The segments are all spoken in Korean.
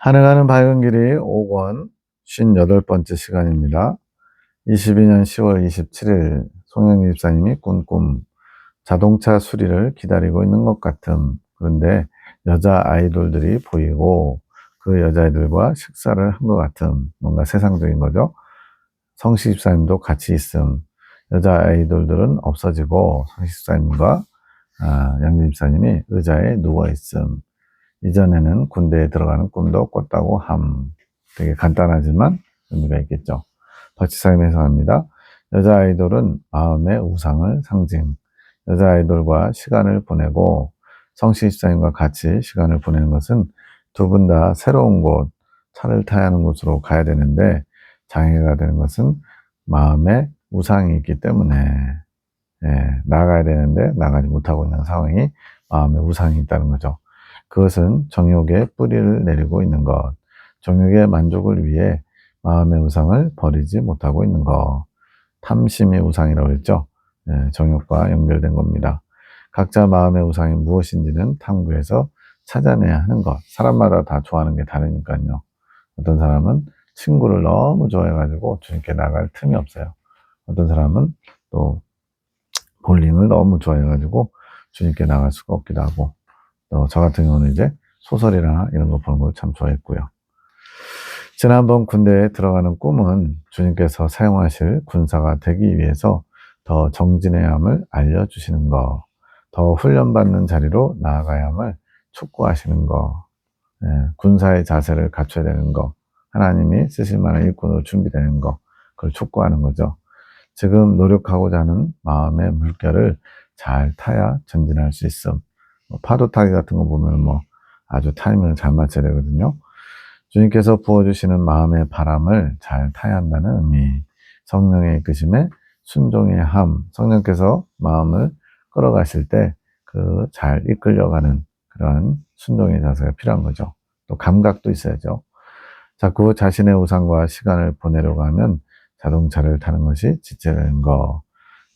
하늘가는 밝은 길이 5권 58번째 시간입니다. 22년 10월 27일 송영기 집사님이 꾼 꿈. 자동차 수리를 기다리고 있는 것 같음. 그런데 여자 아이돌들이 보이고 그 여자아이들과 식사를 한 것 같음. 뭔가 세상적인 거죠. 성시 집사님도 같이 있음. 여자 아이돌들은 없어지고 성시 집사님과 양진 집사님이 의자에 누워 있음. 이전에는 군대에 들어가는 꿈도 꿨다고 함. 되게 간단하지만 의미가 있겠죠. 박지사님 해석합니다. 여자 아이돌은 마음의 우상을 상징. 여자 아이돌과 시간을 보내고 성신 집사님과 같이 시간을 보내는 것은 두 분 다 새로운 곳, 차를 타야 하는 곳으로 가야 되는데 장애가 되는 것은 마음의 우상이 있기 때문에 나가야 되는데 나가지 못하고 있는 상황이 마음의 우상이 있다는 거죠. 그것은 정욕의 뿌리를 내리고 있는 것, 정욕의 만족을 위해 마음의 우상을 버리지 못하고 있는 것, 탐심의 우상이라고 했죠. 정욕과 연결된 겁니다. 각자 마음의 우상이 무엇인지는 탐구해서 찾아내야 하는 것. 사람마다 다 좋아하는 게 다르니까요. 어떤 사람은 친구를 너무 좋아해가지고 주님께 나갈 틈이 없어요. 어떤 사람은 또 볼링을 너무 좋아해가지고 주님께 나갈 수가 없기도 하고, 또 저 같은 경우는 이제 소설이나 이런 거 보는 걸 참 좋아했고요. 지난번 군대에 들어가는 꿈은 주님께서 사용하실 군사가 되기 위해서 더 정진해야 함을 알려주시는 거, 더 훈련받는 자리로 나아가야 함을 촉구하시는 거, 군사의 자세를 갖춰야 되는 거, 하나님이 쓰실 만한 일꾼으로 준비되는 거, 그걸 촉구하는 거죠. 지금 노력하고자 하는 마음의 물결을 잘 타야 전진할 수 있음. 파도 타기 같은 거 보면 아주 타이밍을 잘 맞춰야 되거든요. 주님께서 부어주시는 마음의 바람을 잘 타야 한다는 의미. 성령의 이끄심에 순종의 함. 성령께서 마음을 끌어가실 때 그 잘 이끌려가는 그런 순종의 자세가 필요한 거죠. 또 감각도 있어야죠. 자꾸 자신의 우상과 시간을 보내려고 하면 자동차를 타는 것이 지체되는 거.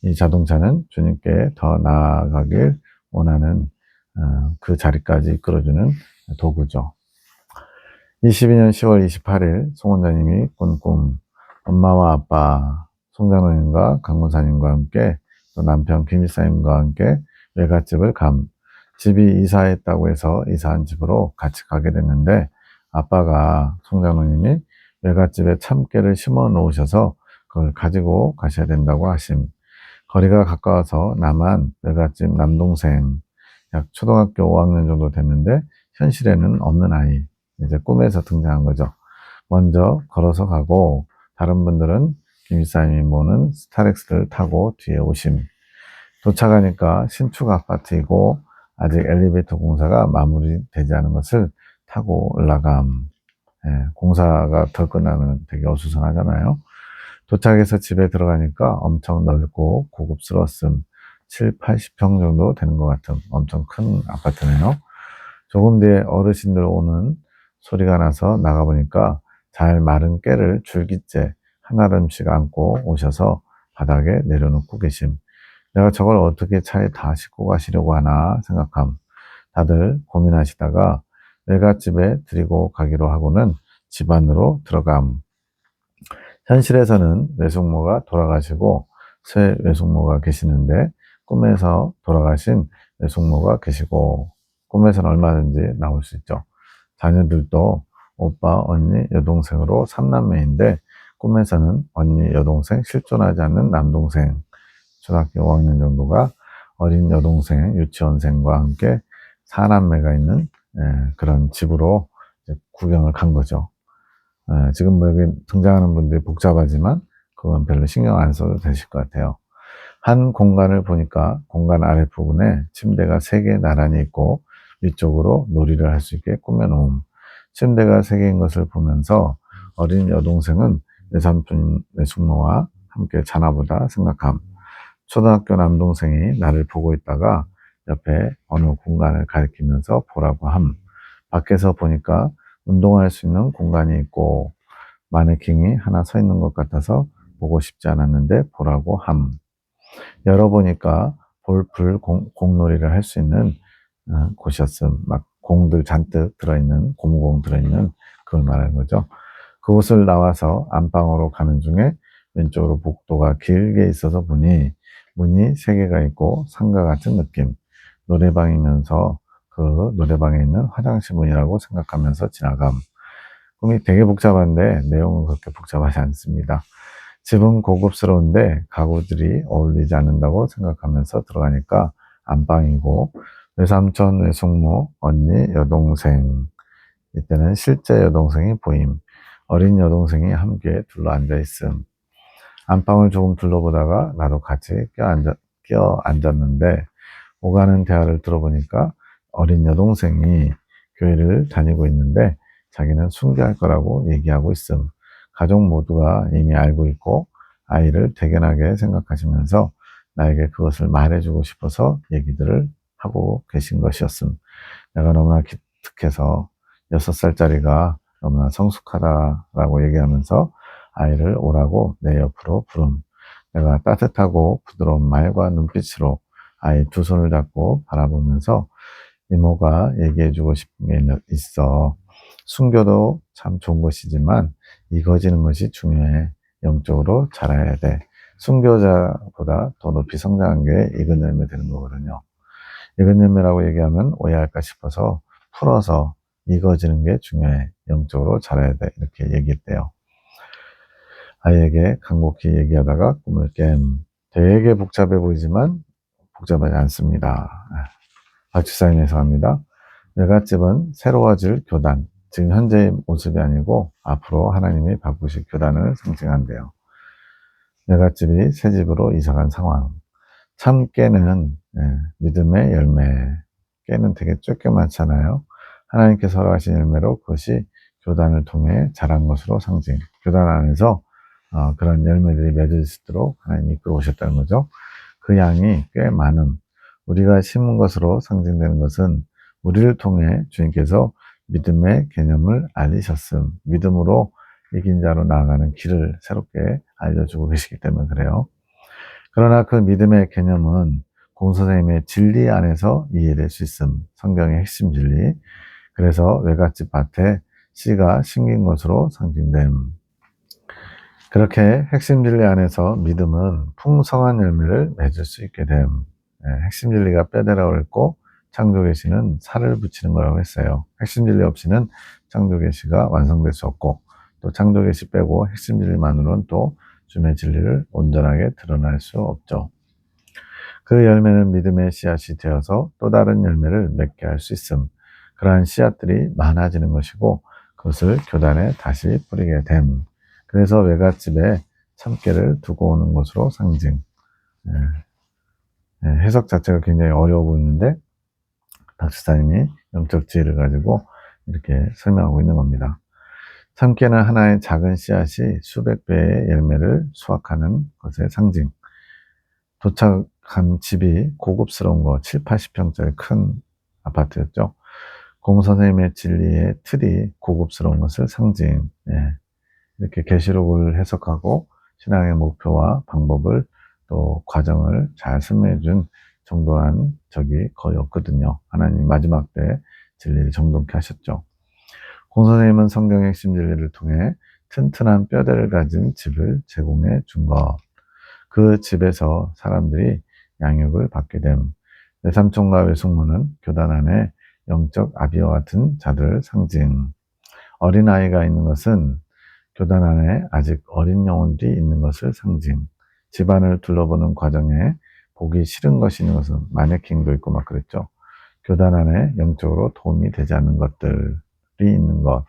이 자동차는 주님께 더 나아가길 원하는 그 자리까지 이끌어주는 도구죠. 22년 10월 28일 송원자님이 꾼 꿈. 엄마와 아빠, 송장로님과 강문사님과 함께 또 남편 김일사님과 함께 외갓집을 감. 집이 이사했다고 해서 이사한 집으로 같이 가게 됐는데 아빠가 송장로님이 외갓집에 참깨를 심어 놓으셔서 그걸 가지고 가셔야 된다고 하심. 거리가 가까워서 나만 외갓집 남동생, 약 초등학교 5학년 정도 됐는데 현실에는 없는 아이, 이제 꿈에서 등장한 거죠. 먼저 걸어서 가고 다른 분들은 김일사님이 모는 스타렉스를 타고 뒤에 오심. 도착하니까 신축 아파트이고 아직 엘리베이터 공사가 마무리되지 않은 것을 타고 올라감. 공사가 덜 끝나면 되게 어수선하잖아요. 도착해서 집에 들어가니까 엄청 넓고 고급스러웠음. 7, 80평 정도 되는 것 같은 엄청 큰 아파트네요. 조금 뒤에 어르신들 오는 소리가 나서 나가보니까 잘 마른 깨를 줄기째 한 알음씩 안고 오셔서 바닥에 내려놓고 계심. 내가 저걸 어떻게 차에 다 싣고 가시려고 하나 생각함. 다들 고민하시다가 외갓집에 드리고 가기로 하고는 집 안으로 들어감. 현실에서는 외숙모가 돌아가시고 새 외숙모가 계시는데 꿈에서 돌아가신 외숙모가 계시고 꿈에서는 얼마든지 나올 수 있죠. 자녀들도 오빠, 언니, 여동생으로 3남매인데 꿈에서는 언니, 여동생, 실존하지 않는 남동생, 초등학교 5학년 정도가 어린 여동생, 유치원생과 함께 4남매가 있는 그런 집으로 구경을 간 거죠. 지금 여기 등장하는 분들이 복잡하지만 그건 별로 신경 안 써도 되실 것 같아요. 한 공간을 보니까 공간 아랫부분에 침대가 3개 나란히 있고 위쪽으로 놀이를 할 수 있게 꾸며놓음. 침대가 3개인 것을 보면서 어린 여동생은 외삼촌 외숙모와 함께 자나보다 생각함. 초등학교 남동생이 나를 보고 있다가 옆에 어느 공간을 가리키면서 보라고 함. 밖에서 보니까 운동할 수 있는 공간이 있고 마네킹이 하나 서 있는 것 같아서 보고 싶지 않았는데 보라고 함. 열어보니까 볼풀 공놀이를 할 수 있는 곳이었음. 막 공들 잔뜩 들어있는, 고무공 들어있는 그걸 말하는 거죠. 그곳을 나와서 안방으로 가는 중에 왼쪽으로 복도가 길게 있어서 문이 3개가 있고 상가 같은 느낌. 노래방이면서 그 노래방에 있는 화장실 문이라고 생각하면서 지나감. 꿈이 되게 복잡한데 내용은 그렇게 복잡하지 않습니다. 집은 고급스러운데 가구들이 어울리지 않는다고 생각하면서 들어가니까 안방이고, 외삼촌, 외숙모, 언니, 여동생. 이때는 실제 여동생이 보임. 어린 여동생이 함께 둘러앉아 있음. 안방을 조금 둘러보다가 나도 같이 껴앉았는데, 오가는 대화를 들어보니까 어린 여동생이 교회를 다니고 있는데 자기는 순교할 거라고 얘기하고 있음. 가족 모두가 이미 알고 있고 아이를 대견하게 생각하시면서 나에게 그것을 말해주고 싶어서 얘기들을 하고 계신 것이었음. 내가 너무나 기특해서 6살짜리가 너무나 성숙하다라고 얘기하면서 아이를 오라고 내 옆으로 부름. 내가 따뜻하고 부드러운 말과 눈빛으로 아이 2손을 잡고 바라보면서 이모가 얘기해주고 싶은 게 있어. 순교도 참 좋은 것이지만 이거지는 것이 중요해. 영적으로 자라야 돼. 순교자보다 더 높이 성장한 게 익은 열매 되는 거거든요. 익은 열매라고 얘기하면 오해할까 싶어서 풀어서 익어지는 게 중요해. 영적으로 자라야 돼. 이렇게 얘기했대요. 아이에게 간곡히 얘기하다가 꿈을 깸. 되게 복잡해 보이지만 복잡하지 않습니다. 박지사님 해석합니다. 외갓집은 새로워질 교단, 지금 현재의 모습이 아니고 앞으로 하나님이 바꾸실 교단을 상징한대요. 외갓집이 새 집으로 이사간 상황. 참 깨는 믿음의 열매. 깨는 되게 쬐끄맣잖아요. 하나님께서 허락하신 열매로 그것이 교단을 통해 자란 것으로 상징. 교단 안에서 그런 열매들이 맺을 수 있도록 하나님이 이끌어 오셨다는 거죠. 그 양이 꽤 많음. 우리가 심은 것으로 상징되는 것은 우리를 통해 주님께서 믿음의 개념을 알리셨음. 믿음으로 이긴 자로 나아가는 길을 새롭게 알려주고 계시기 때문에 그래요. 그러나 그 믿음의 개념은 공선생님의 진리 안에서 이해될 수 있음. 성경의 핵심 진리. 그래서 외갓집 밭에 씨가 심긴 것으로 상징됨. 그렇게 핵심 진리 안에서 믿음은 풍성한 열매를 맺을 수 있게 됨. 핵심 진리가 뼈대라고 했고 창조 계시는 살을 붙이는 거라고 했어요. 핵심 진리 없이는 창조 계시가 완성될 수 없고, 또 창조 계시 빼고 핵심 진리만으로는 또 주님의 진리를 온전하게 드러날 수 없죠. 그 열매는 믿음의 씨앗이 되어서 또 다른 열매를 맺게 할 수 있음. 그러한 씨앗들이 많아지는 것이고 그것을 교단에 다시 뿌리게 됨. 그래서 외갓집에 참깨를 두고 오는 것으로 상징. 해석 자체가 굉장히 어려워 보이는데 박지사님이 영적 지혜를 가지고 이렇게 설명하고 있는 겁니다. 참깨는 하나의 작은 씨앗이 수백 배의 열매를 수확하는 것의 상징. 도착한 집이 고급스러운 거, 7, 80평짜리 큰 아파트였죠. 공선생님의 진리의 틀이 고급스러운 것을 상징. 이렇게 계시록을 해석하고 신앙의 목표와 방법을 또 과정을 잘 설명해 준 정도한 적이 거의 없거든요. 하나님 마지막 때 진리를 정돈케 하셨죠. 공선생님은 성경의 핵심 진리를 통해 튼튼한 뼈대를 가진 집을 제공해 준 것. 그 집에서 사람들이 양육을 받게 됨. 외삼촌과 외숙모는 교단 안에 영적 아비와 같은 자들 상징. 어린아이가 있는 것은 교단 안에 아직 어린 영혼들이 있는 것을 상징. 집안을 둘러보는 과정에 보기 싫은 것이 있는 것은 마네킹도 있고 막 그랬죠. 교단 안에 영적으로 도움이 되지 않는 것들이 있는 것.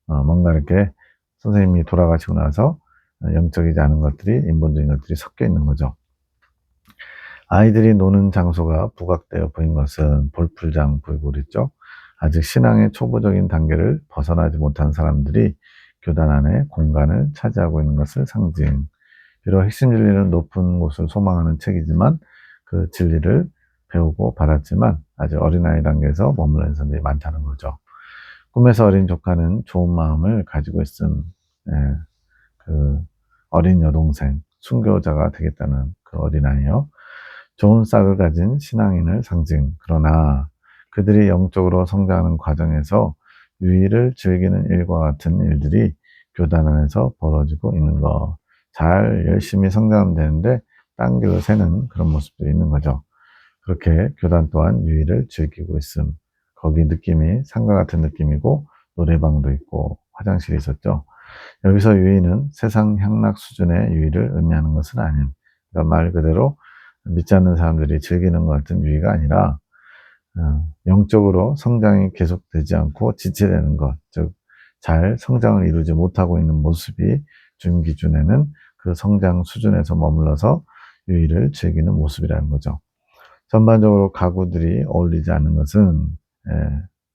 뭔가 이렇게 선생님이 돌아가시고 나서 영적이지 않은 것들이, 인본적인 것들이 섞여 있는 거죠. 아이들이 노는 장소가 부각되어 보인 것은 볼풀장 보이고 그랬죠. 아직 신앙의 초보적인 단계를 벗어나지 못한 사람들이 교단 안에 공간을 차지하고 있는 것을 상징. 비록 핵심 진리는 높은 곳을 소망하는 책이지만 그 진리를 배우고 받았지만 아직 어린아이 단계에서 머무르는 사람들이 많다는 거죠. 꿈에서 어린 조카는 좋은 마음을 가지고 있음. 그 어린 여동생, 순교자가 되겠다는 그 어린아이요. 좋은 싹을 가진 신앙인을 상징. 그러나 그들이 영적으로 성장하는 과정에서 유의를 즐기는 일과 같은 일들이 교단 안에서 벌어지고 있는 거. 잘 열심히 성장하면 되는데 딴 길로 새는 그런 모습도 있는 거죠. 그렇게 교단 또한 유의를 즐기고 있음. 거기 느낌이 상과 같은 느낌이고 노래방도 있고 화장실이 있었죠. 여기서 유의는 세상 향락 수준의 유의를 의미하는 것은 아님. 그러니까 말 그대로 믿지 않는 사람들이 즐기는 것 같은 유의가 아니라 영적으로 성장이 계속되지 않고 지체되는 것, 즉 잘 성장을 이루지 못하고 있는 모습이 주님 기준에는 그 성장 수준에서 머물러서 유의를 즐기는 모습이라는 거죠. 전반적으로 가구들이 어울리지 않는 것은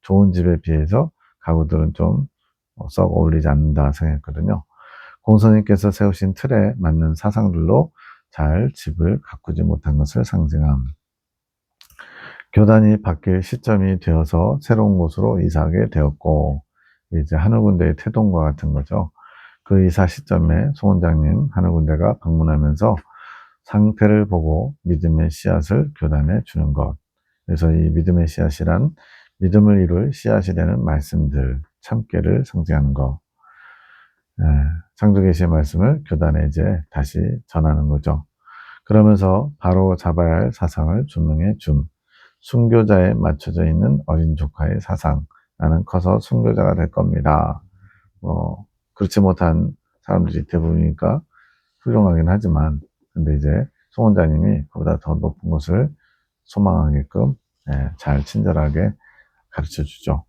좋은 집에 비해서 가구들은 좀 썩 어울리지 않는다 생각했거든요. 공선님께서 세우신 틀에 맞는 사상들로 잘 집을 가꾸지 못한 것을 상징함. 교단이 바뀔 시점이 되어서 새로운 곳으로 이사하게 되었고, 이제 하늘군대의 태동과 같은 거죠. 그 이사 시점에 송 원장님 하늘군대가 방문하면서 상태를 보고 믿음의 씨앗을 교단에 주는 것. 그래서 이 믿음의 씨앗이란 믿음을 이룰 씨앗이 되는 말씀들, 참깨를 상징하는 것. 창조계시의 말씀을 교단에 이제 다시 전하는 거죠. 그러면서 바로 잡아야 할 사상을 조명해 줌. 순교자에 맞춰져 있는 어린 조카의 사상. 나는 커서 순교자가 될 겁니다. 그렇지 못한 사람들이 대부분이니까 훌륭하긴 하지만, 근데 이제 송 원장님이 그보다 더 높은 것을 소망하게끔 잘 친절하게 가르쳐 주죠.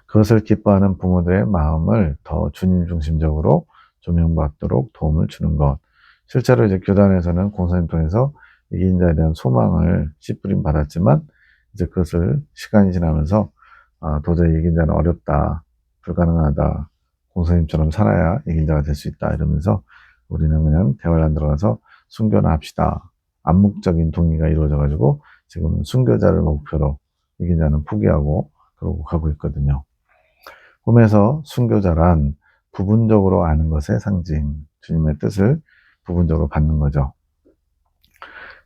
그것을 기뻐하는 부모들의 마음을 더 주님 중심적으로 조명받도록 도움을 주는 것. 실제로 이제 교단에서는 공사님 통해서 이긴 자에 대한 소망을 씨뿌림 받았지만, 이제 그것을 시간이 지나면서 도저히 이긴 자는 어렵다, 불가능하다, 공사님처럼 살아야 이긴 자가 될 수 있다 이러면서 우리는 그냥 대화를 안 들어가서 순교나 합시다. 암묵적인 동의가 이루어져 가지고 지금 순교자를 목표로 이긴 자는 포기하고 그러고 가고 있거든요. 꿈에서 순교자란 부분적으로 아는 것의 상징, 주님의 뜻을 부분적으로 받는 거죠.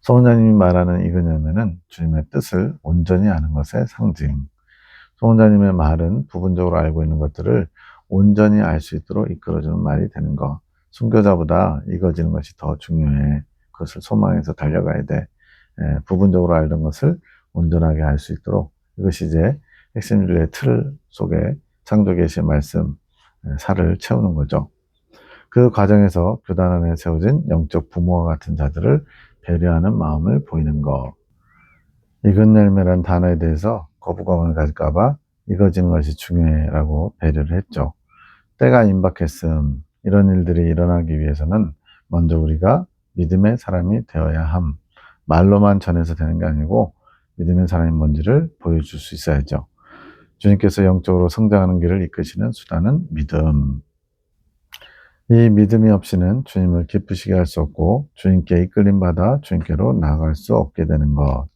송 원장님이 말하는 이거냐면은 주님의 뜻을 온전히 아는 것의 상징. 송 원장님의 말은 부분적으로 알고 있는 것들을 온전히 알 수 있도록 이끌어주는 말이 되는 것. 순교자보다 익어지는 것이 더 중요해. 그것을 소망해서 달려가야 돼. 부분적으로 알던 것을 온전하게 알 수 있도록, 이것이 이제 핵심주의 틀 속에 창조계시의 말씀, 살을 채우는 거죠. 그 과정에서 교단 안에 세워진 영적 부모와 같은 자들을 배려하는 마음을 보이는 것. 익은 열매란 단어에 대해서 거부감을 가질까봐 익어지는 것이 중요해라고 배려를 했죠. 때가 임박했음. 이런 일들이 일어나기 위해서는 먼저 우리가 믿음의 사람이 되어야 함. 말로만 전해서 되는 게 아니고 믿음의 사람이 뭔지를 보여줄 수 있어야죠. 주님께서 영적으로 성장하는 길을 이끄시는 수단은 믿음. 이 믿음이 없이는 주님을 기쁘시게 할 수 없고 주님께 이끌림받아 주님께로 나아갈 수 없게 되는 것.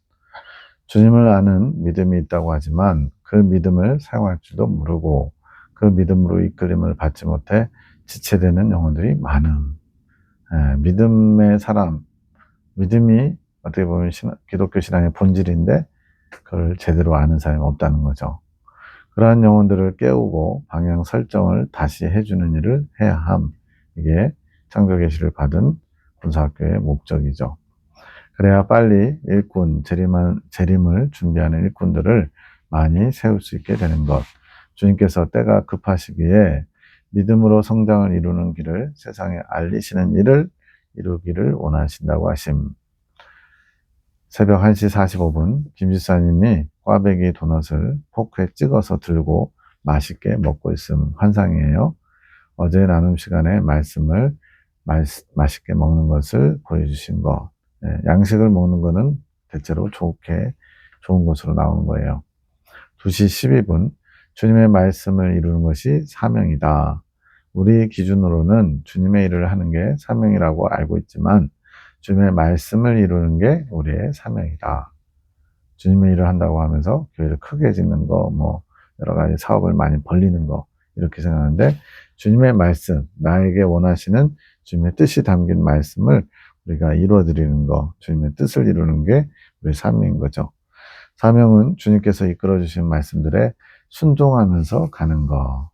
주님을 아는 믿음이 있다고 하지만 그 믿음을 사용할 줄도 모르고 그 믿음으로 이끌림을 받지 못해 지체되는 영혼들이 많음. 믿음의 사람, 믿음이 어떻게 보면 기독교 신앙의 본질인데 그걸 제대로 아는 사람이 없다는 거죠. 그러한 영혼들을 깨우고 방향 설정을 다시 해주는 일을 해야 함. 이게 창조계시를 받은 군사학교의 목적이죠. 그래야 빨리 일꾼, 재림을 준비하는 일꾼들을 많이 세울 수 있게 되는 것. 주님께서 때가 급하시기에 믿음으로 성장을 이루는 길을 세상에 알리시는 일을 이루기를 원하신다고 하심. 새벽 1시 45분 김지사님이 꽈배기 도넛을 포크에 찍어서 들고 맛있게 먹고 있음 환상이에요. 어제 나눔 시간에 말씀을 맛있게 먹는 것을 보여주신 것. 양식을 먹는 거는 대체로 좋은 것으로 나오는 거예요. 2시 12분 주님의 말씀을 이루는 것이 사명이다. 우리 기준으로는 주님의 일을 하는 게 사명이라고 알고 있지만 주님의 말씀을 이루는 게 우리의 사명이다. 주님의 일을 한다고 하면서 교회를 크게 짓는 거, 여러 가지 사업을 많이 벌리는 거, 이렇게 생각하는데, 주님의 말씀, 나에게 원하시는 주님의 뜻이 담긴 말씀을 우리가 이루어드리는 거, 주님의 뜻을 이루는 게 우리의 사명인 거죠. 사명은 주님께서 이끌어주신 말씀들에 순종하면서 가는 거.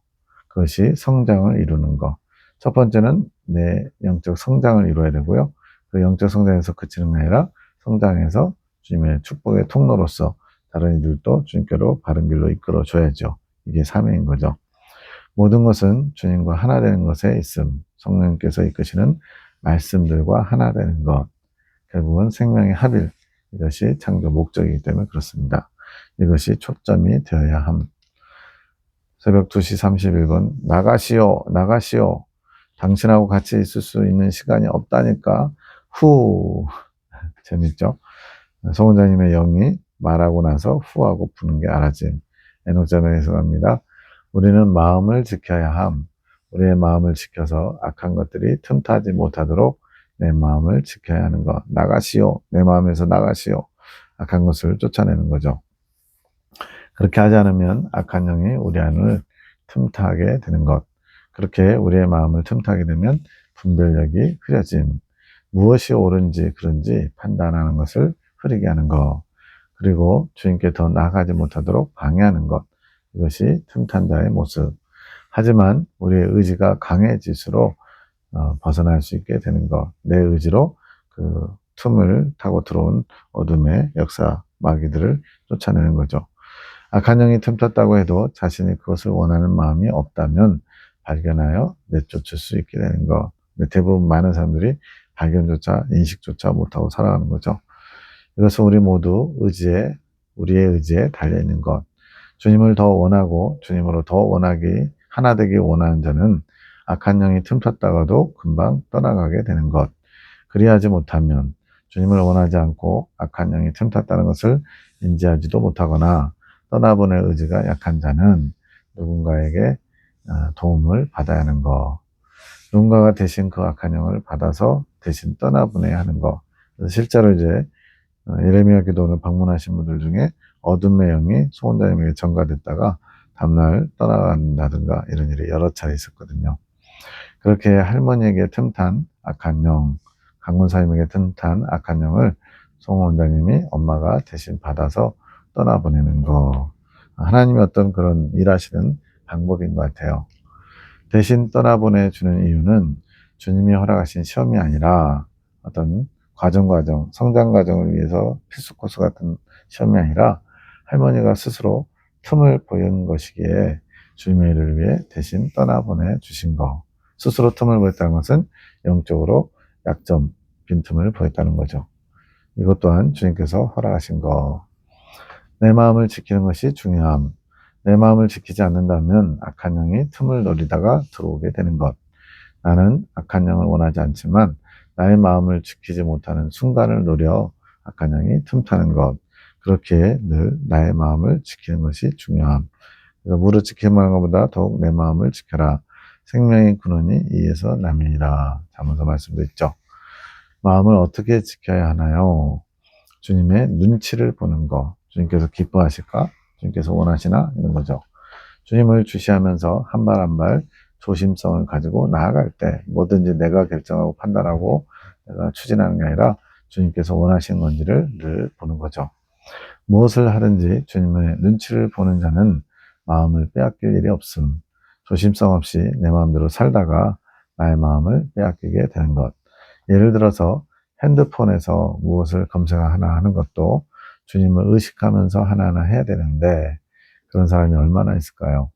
그것이 성장을 이루는 거. 첫 번째는 내 영적 성장을 이루어야 되고요. 그 영적 성장에서 그치는 게 아니라 성장해서 주님의 축복의 통로로서 다른 이들도 주님께로 바른 길로 이끌어 줘야죠. 이게 사명인 거죠. 모든 것은 주님과 하나 되는 것에 있음. 성령님께서 이끄시는 말씀들과 하나 되는 것. 결국은 생명의 합일. 이것이 창조 목적이기 때문에 그렇습니다. 이것이 초점이 되어야 함. 새벽 2시 31분 나가시오 나가시오. 당신하고 같이 있을 수 있는 시간이 없다니까. 후. 재밌죠? 송 원장님의 영이 말하고 나서 후하고 부는 게 알아짐. 에녹자매에서 갑니다. 우리는 마음을 지켜야 함. 우리의 마음을 지켜서 악한 것들이 틈타지 못하도록 내 마음을 지켜야 하는 것. 나가시오. 내 마음에서 나가시오. 악한 것을 쫓아내는 거죠. 그렇게 하지 않으면 악한 영이 우리 안을 틈타게 되는 것. 그렇게 우리의 마음을 틈타게 되면 분별력이 흐려짐. 무엇이 옳은지 그른지 판단하는 것을 흐리게 하는 것. 그리고 주님께 더 나아가지 못하도록 방해하는 것. 이것이 틈탄 자의 모습. 하지만 우리의 의지가 강해질수록 벗어날 수 있게 되는 것. 내 의지로 그 틈을 타고 들어온 어둠의 역사, 마귀들을 쫓아내는 거죠. 악한 영이 틈탔다고 해도 자신이 그것을 원하는 마음이 없다면 발견하여 내쫓을 수 있게 되는 것. 근데 대부분 많은 사람들이 발견조차 인식조차 못하고 살아가는 거죠. 이것은 우리 모두 우리의 의지에 달려있는 것. 주님을 더 원하고 주님으로 더 원하기, 하나 되기 원하는 자는 악한 영이 틈탔다가도 금방 떠나가게 되는 것. 그리하지 못하면 주님을 원하지 않고 악한 영이 틈탔다는 것을 인지하지도 못하거나 떠나보낼 의지가 약한 자는 누군가에게 도움을 받아야 하는 것. 누군가가 대신 그 악한 영을 받아서 대신 떠나보내야 하는 것. 실제로 이제 예레미야 기도원을 방문하신 분들 중에 어둠의 영이 송 원장님에게 전가됐다가 다음날 떠나간다든가 이런 일이 여러 차례 있었거든요. 그렇게 할머니에게 틈탄 악한 영, 강문사님에게 틈탄 악한 영을 송 원장님이 엄마가 대신 받아서 떠나보내는 거. 하나님이 어떤 그런 일하시는 방법인 것 같아요. 대신 떠나보내주는 이유는 주님이 허락하신 시험이 아니라 어떤 과정, 성장 과정을 위해서 필수 코스 같은 시험이 아니라 할머니가 스스로 틈을 보인 것이기에 주님의 일을 위해 대신 떠나보내 주신 거. 스스로 틈을 보였다는 것은 영적으로 약점, 빈틈을 보였다는 거죠. 이것 또한 주님께서 허락하신 거. 내 마음을 지키는 것이 중요함. 내 마음을 지키지 않는다면 악한 영이 틈을 노리다가 들어오게 되는 것. 나는 악한 영을 원하지 않지만 나의 마음을 지키지 못하는 순간을 노려 악한 영이 틈타는 것. 그렇게 늘 나의 마음을 지키는 것이 중요함. 그래서 무릇 지키는 것보다 더욱 내 마음을 지켜라. 생명의 근원이 이에서 남이니라. 자문서 말씀도 있죠. 마음을 어떻게 지켜야 하나요? 주님의 눈치를 보는 거. 주님께서 기뻐하실까? 주님께서 원하시나? 이런 거죠. 주님을 주시하면서 한 발 한 발 조심성을 가지고 나아갈 때 뭐든지 내가 결정하고 판단하고 내가 추진하는 게 아니라 주님께서 원하시는 건지를 늘 보는 거죠. 무엇을 하든지 주님의 눈치를 보는 자는 마음을 빼앗길 일이 없음. 조심성 없이 내 마음대로 살다가 나의 마음을 빼앗기게 되는 것. 예를 들어서 핸드폰에서 무엇을 검색하나 하는 것도 주님을 의식하면서 하나하나 해야 되는데 그런 사람이 얼마나 있을까요?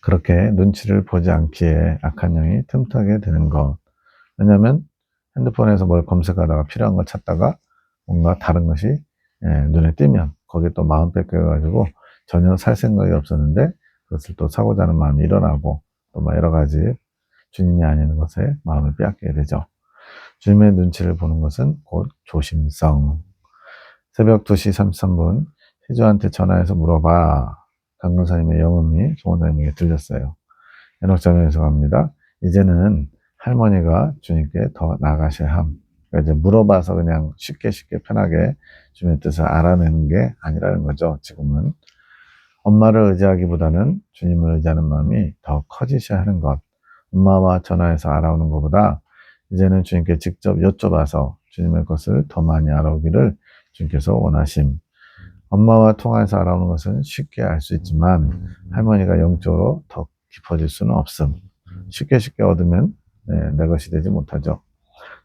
그렇게 눈치를 보지 않기에 악한 영이 틈타게 되는 것. 왜냐하면 핸드폰에서 뭘 검색하다가 필요한 걸 찾다가 뭔가 다른 것이 눈에 띄면 거기에 또 마음 뺏겨가지고 전혀 살 생각이 없었는데 그것을 또 사고자 하는 마음이 일어나고 또 막 여러 가지 주님이 아닌 것에 마음을 빼앗게 되죠. 주님의 눈치를 보는 것은 곧 조심성. 새벽 2시 33분 희주한테 전화해서 물어봐. 강문사님의 영음이 송원사님에게 들렸어요. 에녹자매에서 갑니다. 이제는 할머니가 주님께 더 나아가셔야 함. 그러니까 이제 물어봐서 그냥 쉽게 편하게 주님의 뜻을 알아내는 게 아니라는 거죠. 지금은 엄마를 의지하기보다는 주님을 의지하는 마음이 더 커지셔야 하는 것. 엄마와 전화해서 알아오는 것보다 이제는 주님께 직접 여쭤봐서 주님의 것을 더 많이 알아오기를 주님께서 원하심. 엄마와 통화해서 알아오는 것은 쉽게 알 수 있지만 할머니가 영적으로 더 깊어질 수는 없음. 쉽게 얻으면 내 것이 되지 못하죠.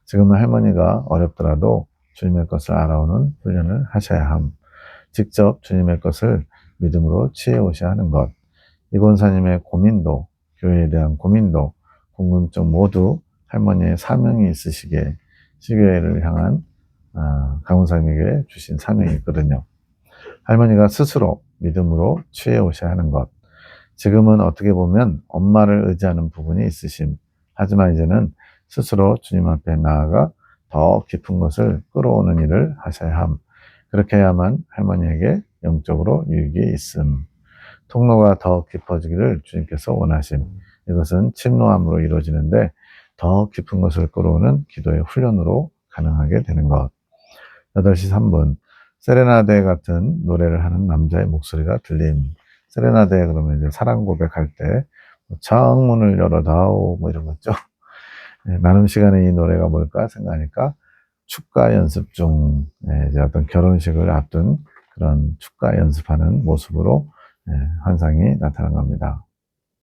지금은 할머니가 어렵더라도 주님의 것을 알아오는 훈련을 하셔야 함. 직접 주님의 것을 믿음으로 취해 오셔야 하는 것. 이 권사님의 고민도, 교회에 대한 고민도, 궁금증 모두 할머니의 사명이 있으시기에 시교회를 향한 강원사님에게 주신 사명이 있거든요. 할머니가 스스로 믿음으로 취해 오셔야 하는 것. 지금은 어떻게 보면 엄마를 의지하는 부분이 있으심. 하지만 이제는 스스로 주님 앞에 나아가 더 깊은 것을 끌어오는 일을 하셔야 함. 그렇게 해야만 할머니에게 영적으로 유익이 있음. 통로가 더 깊어지기를 주님께서 원하심. 이것은 침노함으로 이루어지는데 더 깊은 것을 끌어오는 기도의 훈련으로 가능하게 되는 것. 8시 3분 세레나데 같은 노래를 하는 남자의 목소리가 들림. 세레나데 그러면 이제 사랑 고백할 때 창문을 열어다오 뭐 이런 거죠. 나눔 시간에 이 노래가 뭘까 생각하니까 축가 연습 중 이제 어떤 결혼식을 앞둔 그런 축가 연습하는 모습으로 환상이 나타난 겁니다.